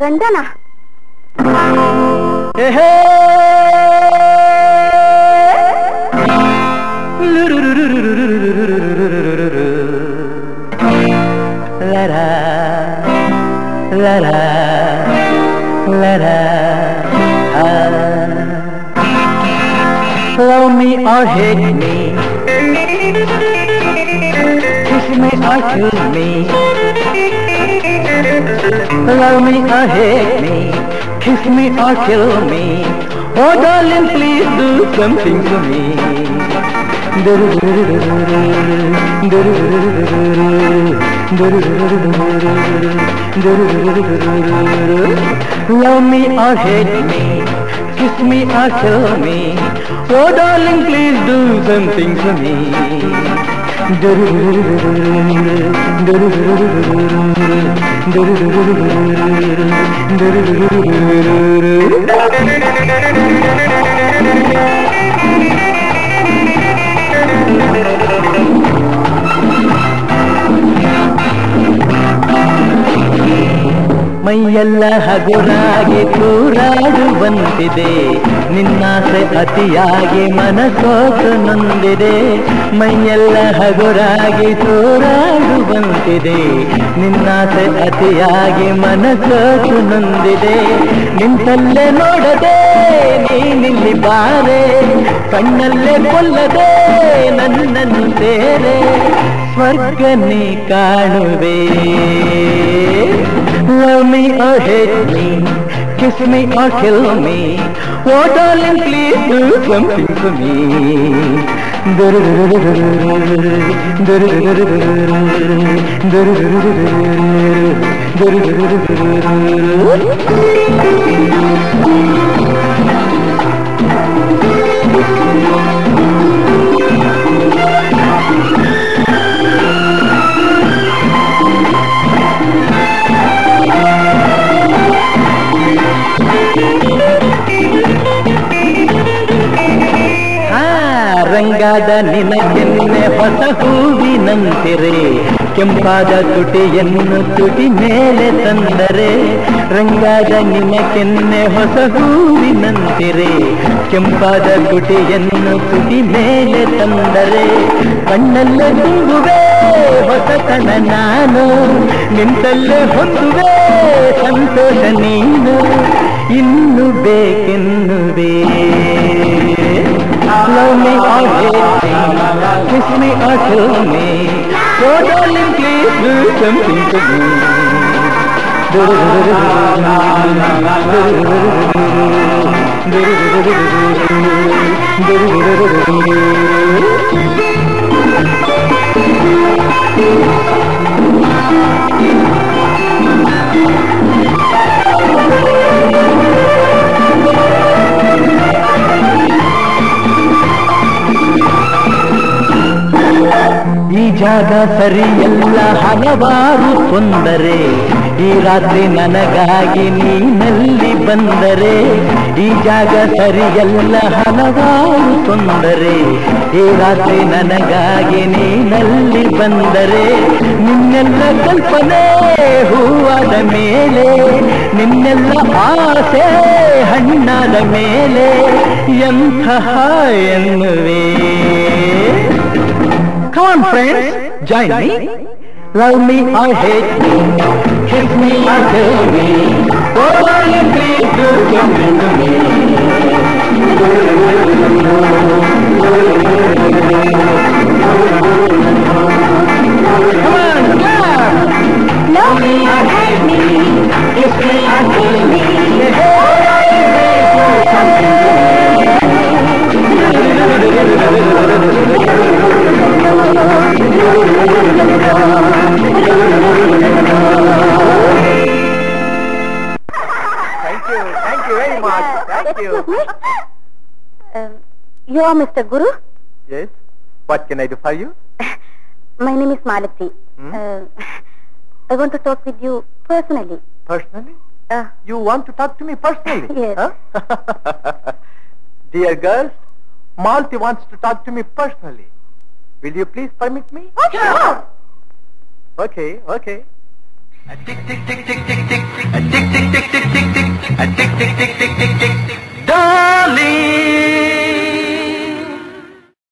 ಗಂಡನ ಲರಾ ಲರಾ ಲರಾ love me or hate me, kiss me or kill me, love me or hate me, kiss me or kill me, oh darling please do something to me. Love me or hate me, kiss me or kill me, oh darling please do something for me. ಮೈಯೆಲ್ಲ ಹಗುರಾಗಿ ತೂರಾಡುವಂತಿದೆ, ನಿನ್ನಾಸೆ ಅತಿಯಾಗಿ ಮನಸೋತು ನೊಂದಿದೆ. ಮೈಯೆಲ್ಲ ಹಗುರಾಗಿ ತೂರಾಡುವಂತಿದೆ, ನಿನ್ನಾಸೆ ಅತಿಯಾಗಿ ಮನಸೋತು ನೊಂದಿದೆ. ನಿಂತಲ್ಲೇ ನೋಡದೆ ನೀನಿಲ್ಲಿ ಬಾರೆ, ಕಣ್ಣಲ್ಲೇ ಕೊಲ್ಲದೆ ನನ್ನನ್ನು ಸೇರೆ, ಸ್ವರ್ಗನೇ ಕಾಣುವೆ. Love me or hate me, kiss me or kill me, oh darling please do something for me. ರಂಗಾದ ನಿನಗೆನ್ನೆ ಹೊಸ ಹೂವಿನಂತಿರೆ, ಕೆಂಪಾದ ತುಟಿಯನ್ನು ತುಟಿ ಮೇಲೆ ತಂದರೆ. ರಂಗಾದ ನಿನಗೆನ್ನೆ ಹೊಸ ಹೂವಿನಂತಿರೆ, ಕೆಂಪಾದ ತುಟಿಯನ್ನು ತುಟಿ ಮೇಲೆ ತಂದರೆ. ಕಣ್ಣಲ್ಲೇ ತುಂಬುವೆ ಹೊಸತನ ನಾನು, ನಿಂತಲ್ಲೇ ಹೊಂದುವೆ ಸಂತೋಷ ನೀನು, ಇನ್ನು ಬೇಕೆನ್ನುವೆ. Love me or hate me, kiss me or kill me, oh darling please do something to me. ಈ ಜಾಗ ಸರಿಯಲ್ಲ ಹಲವಾರು ತೊಂದರೆ, ಈ ರಾತ್ರಿ ನನಗಾಗಿ ನೀನಲ್ಲಿ ಬಂದರೆ. ಈ ಜಾಗ ಸರಿಯಲ್ಲ ಹಲವಾರು ತೊಂದರೆ, ಈ ರಾತ್ರಿ ನನಗಾಗಿ ನೀನಲ್ಲಿ ಬಂದರೆ. ನಿನ್ನೆಲ್ಲ ಕಲ್ಪನೆ ಹೂವಾದ ಮೇಲೆ, ನಿನ್ನೆಲ್ಲ ಆಸೆ ಹಣ್ಣಾದ ಮೇಲೆ, ಎಂತಹ ಎನ್ನುವೆ. Come on friends, join me. Love me or hate me, kiss me or kill me, oh darling please do something to me. Come on, clap. Love me or hate me, kiss me or kill me, oh darling please do something to me. Thank you very much. Thank you. Excuse me. You are Mr. Guru? Yes. What can I do for you? My name is Malati. I want to talk with you personally. Personally? You want to talk to me personally? Yes. Huh? Dear girls, Malti wants to talk to me personally. Will you please permit me? Oh, sure. Okay, okay. Tick, tick, tick, tick, tick, tick. Tick, tick, tick, tick. tick, tick, tick, tick, tick, tick. Darling.